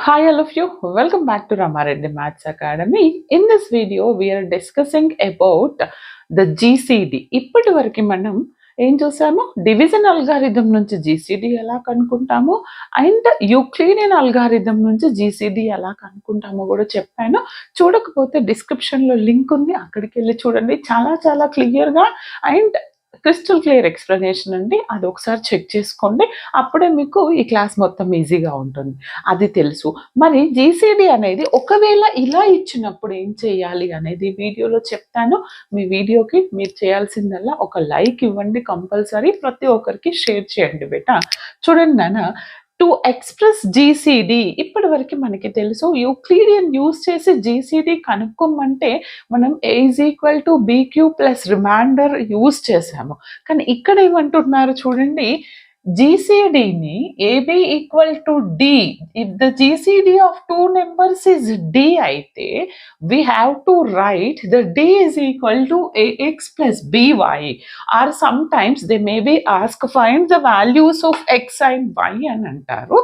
Hi all of you, welcome back to Ramareddy Maths Academy. In this video, we are discussing about the GCD. ఇప్పటి వరకు మనం ఏం చూసాము, division algorithm నుంచి GCD ఎలా కనుక్కుంటాము అండ్ యూక్లిడియన్ అల్గారిథం నుంచి జీసీడీ ఎలా కనుక్కుంటామో కూడా చెప్పాను. చూడకపోతే డిస్క్రిప్షన్లో లింక్ ఉంది, అక్కడికి వెళ్ళి చూడండి. చాలా చాలా క్లియర్గా అండ్ క్రిస్టల్ క్లియర్ ఎక్స్ప్లెనేషన్ అండి. అది ఒకసారి చెక్ చేసుకోండి, అప్పుడే మీకు ఈ క్లాస్ మొత్తం ఈజీగా ఉంటుంది. అది తెలుసు. మరి జీసీడీ అనేది ఒకవేళ ఇలా ఇచ్చినప్పుడు ఏం చేయాలి అనేది వీడియోలో చెప్తాను. మీ వీడియోకి మీరు చేయాల్సిందల్లా ఒక లైక్ ఇవ్వండి కంపల్సరీ, ప్రతి ఒక్కరికి షేర్ చేయండి బేటా. చూడండి నాన్న, టు ఎక్స్ప్రెస్ జీసీడీ ఇప్పటి వరకు మనకి తెలుసు. యూక్లిడియన్ యూజ్ చేసి జీసీడీ కనుక్కోమంటే మనం a is equal to bq plus remainder use చేసాము. కానీ ఇక్కడ ఏమంటున్నారు చూడండి, జీసీడీని ab equal to d. If the GCD of two numbers is d అయితే we have to write the d is equal to ax plus by, or sometimes they may be asked find the values of x and y అని అంటారు.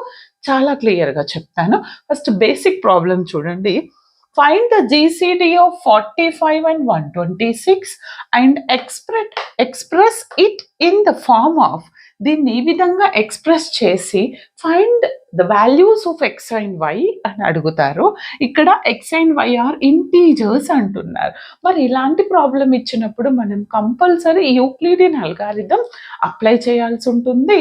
చాలా క్లియర్గా చెప్తాను. First basic problem చూడండి. Find the GCD of 45 and 126 and express it in the form of. దీన్ని ఈ విధంగా express చేసి find the values of x and y అని అడుగుతారు. ఇక్కడ x and y are integers అంటున్నారు. మరి ఇలాంటి ప్రాబ్లం ఇచ్చినప్పుడు మనం కంపల్సరీ యూక్లిడియన్ అల్గారిథం అప్లై చేయాల్సి ఉంటుంది.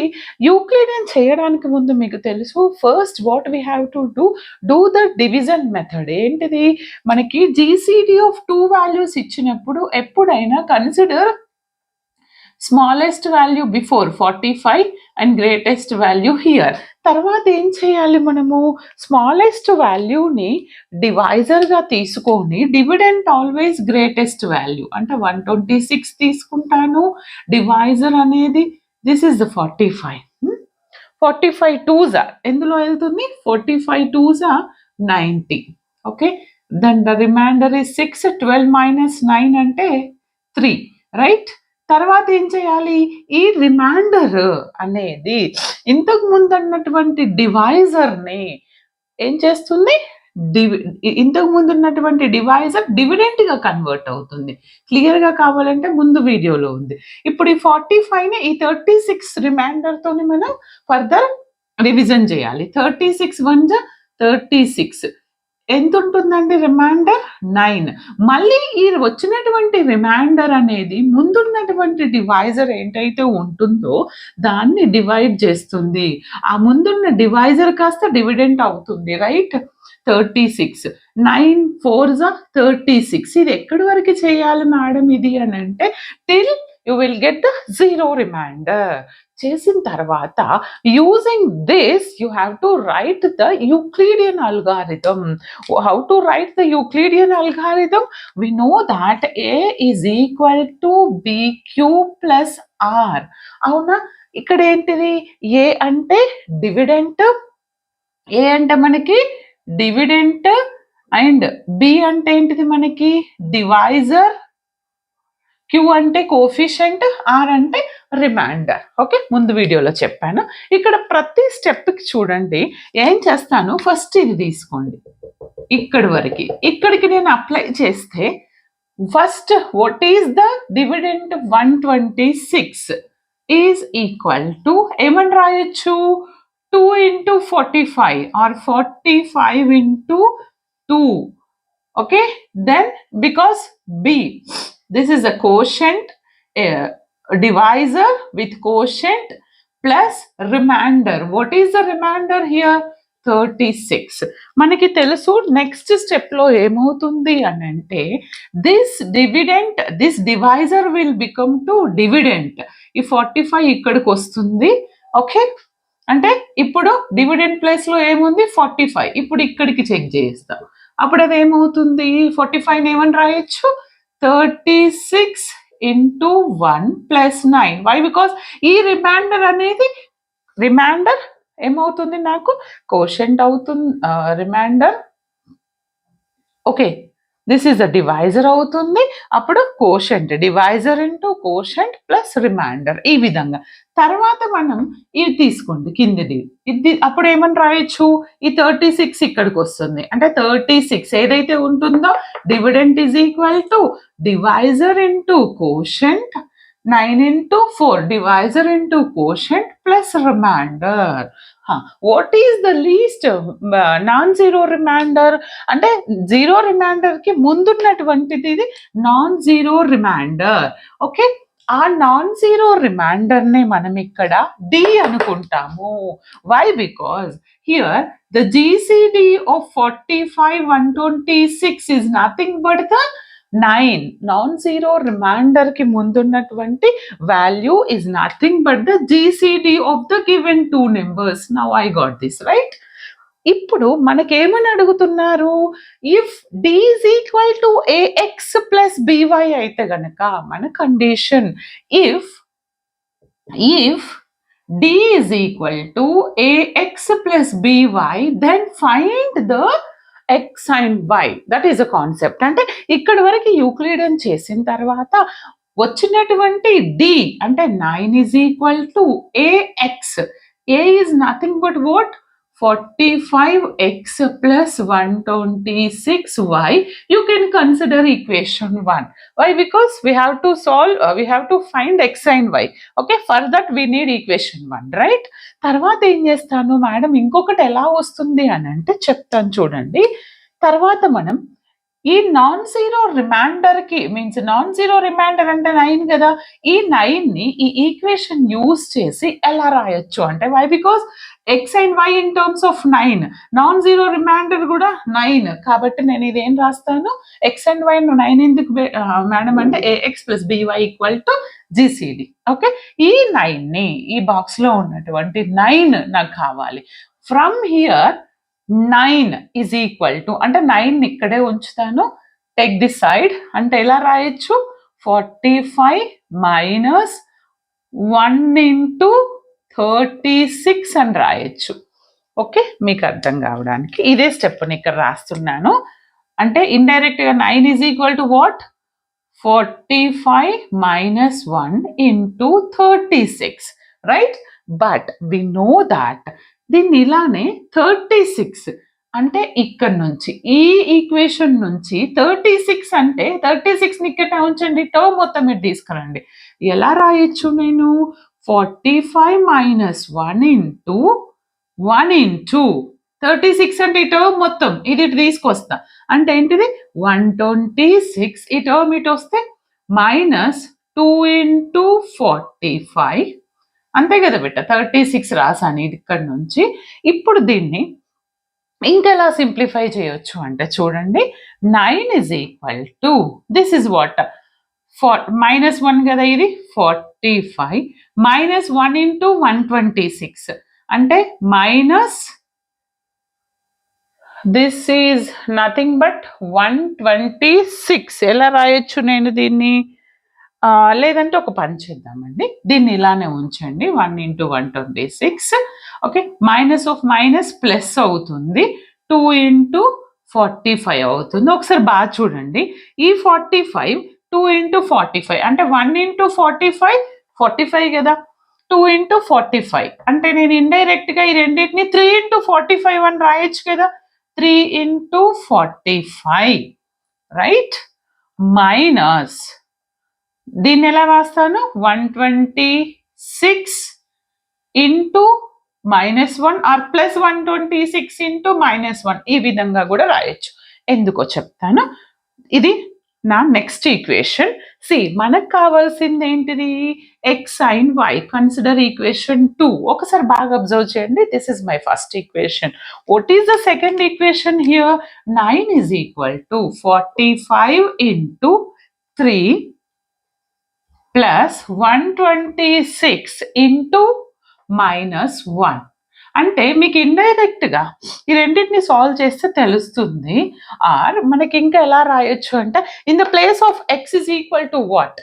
యూక్లిడియన్ చేయడానికి ముందు మీకు తెలుసు, first what we have to do the division method. ఏంటిది, మనకి జీసీడీ ఆఫ్ టూ వాల్యూస్ ఇచ్చినప్పుడు ఎప్పుడైనా consider smallest value before 45 and greatest value here. తర్వాత ఏం చేయాలి, మనము స్మాలెస్ట్ వాల్యూని డివైజర్గా తీసుకొని డివిడెంట్ ఆల్వేస్ గ్రేటెస్ట్ వాల్యూ అంటే 126 తీసుకుంటాను. డివైజర్ అనేది దిస్ ఇస్ ద 45. 45 2s ఎందులో వెళ్తుంది, 45 2s 90. Okay, then the remainder is 6. 12 minus 9 అంటే 3, రైట్. తర్వాత ఏం చేయాలి, ఈ రిమైండర్ అనేది ఇంతకు ముందు అన్నటువంటి డివైజర్ని ఏం చేస్తుంది, ఇంతకు ముందు ఉన్నటువంటి డివైజర్ డివిడెంట్గా కన్వర్ట్ అవుతుంది. క్లియర్గా కావాలంటే ముందు వీడియోలో ఉంది. ఇప్పుడు ఈ 45ని ఈ 36 రిమైండర్తో మనం ఫర్దర్ రివిజన్ చేయాలి. 36 1 36 ఎంత ఉంటుందండి రిమైండర్ 9. మళ్ళీ ఈ వచ్చినటువంటి రిమైండర్ అనేది ముందున్నటువంటి డివైజర్ ఏంటైతే ఉంటుందో దాన్ని డివైడ్ చేస్తుంది. ఆ ముందున్న డివైజర్ కాస్త డివిడెంట్ అవుతుంది, రైట్. 36 9 4s 36. ఇది ఎక్కడి వరకు చేయాలి మేడం ఇది అని అంటే till you will get the 0 remainder. చేసిన తర్వాత using this you have to write the Euclidean algorithm. How to write the Euclidean algorithm, we know that a is equal to bq plus r. అవునా, ఇక్కడ ఏంటిది, a అంటే dividend, a అంటే మనకి dividend and b అంటే ఏంటిది మనకి divisor, Q అంటే కోఫిషియంట్, R అంటే రిమైండర్. ఓకే, ముందు వీడియోలో చెప్పాను. ఇక్కడ ప్రతి స్టెప్కి చూడండి ఏం చేస్తాను, ఫస్ట్ ఇది తీసుకోండి ఇక్కడి వరకు. ఇక్కడికి నేను అప్లై చేస్తే first what is the dividend 126 is equal to ఏమని రాయొచ్చు, 2 into 45 or 45 into 2. Okay, then because B, this is a quotient, divisor with quotient plus remainder. What is the remainder here, 36. మనకి తెలుసు నెక్స్ట్ స్టెప్ లో ఏమవుతుంది అని అంటే this dividend, this divisor will become to dividend. ఈ 45 ఇక్కడికి వస్తుంది. Okay, అంటే ఇప్పుడు డివిడెంట్ ప్లేస్ లో ఏముంది 45, ఇప్పుడు ఇక్కడికి చెక్ చేస్తాం. అప్పుడు అది ఏమవుతుంది, 45 ఏమని రాయొచ్చు, 36 into 1 plus 9. వై, బికాస్ ఈ రిమైండర్ అనేది రిమైండర్ ఏమవుతుంది నాకు కోషెంట్ అవుతుంది remainder. Okay, this is a divisor అవుతుంది. అప్పుడు quotient, divisor into quotient plus remainder, ఈ విధంగా. తర్వాత మనం ఇది తీసుకోండి కిందిది, ఇది అప్పుడు ఏమని రాయొచ్చు, ఈ 36 ఇక్కడికి వస్తుంది. అంటే 36 ఏదైతే ఉంటుందో dividend is equal to divisor into quotient 9 into 4, divisor into quotient plus remainder. What is the least non-zero remainder? అంటే జీరో రిమైండర్ కి ముందున్నటువంటిది ఇది నాన్ జీరో రిమైండర్. ఓకే, ఆ నాన్ జీరో రిమైండర్ ని మనం ఇక్కడ డి అనుకుంటాము. Why? Because here the GCD of 45 126 is nothing but the 9. Non zero remainder కి ముందున్నటువంటి value is nothing but the GCD of the given two numbers. Now I got this right. ఇప్పుడు మనకేమని అడుగుతున్నారు, if D is equal to AX plus BY అయితే గనక మన condition, if D is equal to AX plus BY then find the x and y. That is a concept. అంటే ఇక్కడ వరకు Euclidean చేసిన తర్వాత వచ్చినటువంటి d అంటే 9 is equal to ax. a is nothing but what? 45x plus 126y. You can consider equation 1. Why? Because we have to solve, we have to find x and y. Okay, for that we need equation 1, right? తర్వాత ఏం చేస్తాను madam, ఇంకొకటి ఎలా వస్తుంది అని అంటే చెప్తాను చూడండి. తర్వాత మనం ఈ నాన్ జీరో రిమైండర్ కి, మీన్స్ నాన్ జీరో రిమైండర్ అంటే 9 కదా, ఈ 9 ని ఈ ఈక్వేషన్ యూజ్ చేసి ఎలా రాయొచ్చు అంటే, why? Because x and y in terms of 9, non zero remainder కూడా 9 కాబట్టి నేను ఇది ఏం రాస్తాను, ఎక్స్ అండ్ వై 9 ఎందుకు మేడం అంటే a x plus b y equal to GCD. Okay, ఈ 9 ని ఈ బాక్స్ లో ఉన్నటువంటి 9 నాకు కావాలి. From here 9 is equal to, అంటే 9 ఇక్కడే ఉంచుతాను, టేక్ దిస్ సైడ్, అంటే ఎలా రాయొచ్చు, 45 minus 1 into 36 అని రాయొచ్చు. ఓకే, మీకు అర్థం కావడానికి ఇదే స్టెప్ని ఇక్కడ రాస్తున్నాను. అంటే ఇండైరెక్ట్ గా 9 is equal to what? 45 minus 1 into 36, right? But we know that దీన్ని ఇలానే 36 అంటే ఇక్కడ నుంచి ఈ ఈక్వేషన్ నుంచి 36 అంటే 36 ని ఇక్కడ ఉంచండి, టర్మ్ మొత్తం మీరు తీసుకురండి. ఎలా రాయొచ్చు నేను, 45 minus 1 into 36 అంటే ఈ టర్మ్ మొత్తం ఇది ఇటు తీసుకొస్తా, అంటే ఏంటిది 126, ఈ టర్మ్ ఇటు వస్తే మైనస్ 2 into 45, అంతే కదా బిడ్డ, 36 రాసాను ఇది ఇక్కడ నుంచి. ఇప్పుడు దీన్ని ఇంకెలా సింప్లిఫై చేయొచ్చు అంటే చూడండి, 9 is equal to, this is what, minus 1 కదా ఇది, 45 మైనస్ 1 into 126 అంటే minus, this is nothing but 126. ఎలా రాయొచ్చు నేను దీన్ని, లేదంటే ఒక పని చేద్దామండి, దీన్ని ఇలానే ఉంచండి, 1 into 126. Okay, minus of minus plus అవుతుంది, 2 into 45 అవుతుంది. ఒకసారి బాగా చూడండి, ఈ 45 2 into 45 అంటే 1 into 45 45 కదా, 2 into 45 అంటే నేను ఇండైరెక్ట్ గా ఈ రెండింటిని 3 into 45 అని రాయొచ్చు కదా, 3 into 45, రైట్? మైనస్ దీన్ని ఎలా రాస్తాను, 126 into -1 ఆర్ ప్లస్ 126 into -1, ఈ విధంగా కూడా రాయొచ్చు. ఎందుకో చెప్తాను. ఇది నా నెక్స్ట్ ఈక్వేషన్. సి, మనకు కావాల్సింది ఏంటిది, x and y. Consider equation 2. ఒకసారి బాగా అబ్జర్వ్ చేయండి, this is my first equation. What is the second equation here, 9 is equal to 45 into 3 plus 126 into -1. అంటే మీకు ఇండైరెక్ట్ గా ఈ రెండింటిని సాల్వ్ చేస్తే తెలుస్తుంది. ఆర్ మనకి ఇంకా ఎలా రాయొచ్చు అంటే, in the place of x is equal to what,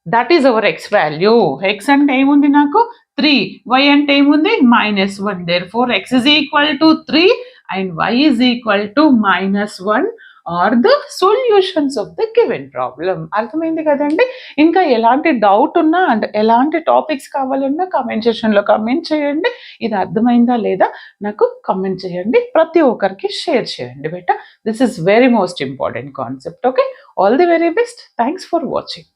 that is our x value. X అంటే ఏముంది నాకు 3, వై అంటే ఏముంది -1. Therefore x is equal to 3 and y is equal to -1 are the solutions of the given problem. అర్థమైంది కదండి. ఇంకా ఎలాంటి doubt ఉన్నా అండ్ ఎలాంటి టాపిక్స్ కావాలన్నా కామెంట్ సెక్షన్లో కామెంట్ చేయండి. ఇది అర్థమైందా లేదా నాకు కామెంట్ చేయండి. ప్రతి ఒక్కరికి షేర్ చేయండి బేటా. This is very most important concept. Okay, all the very best. Thanks for watching.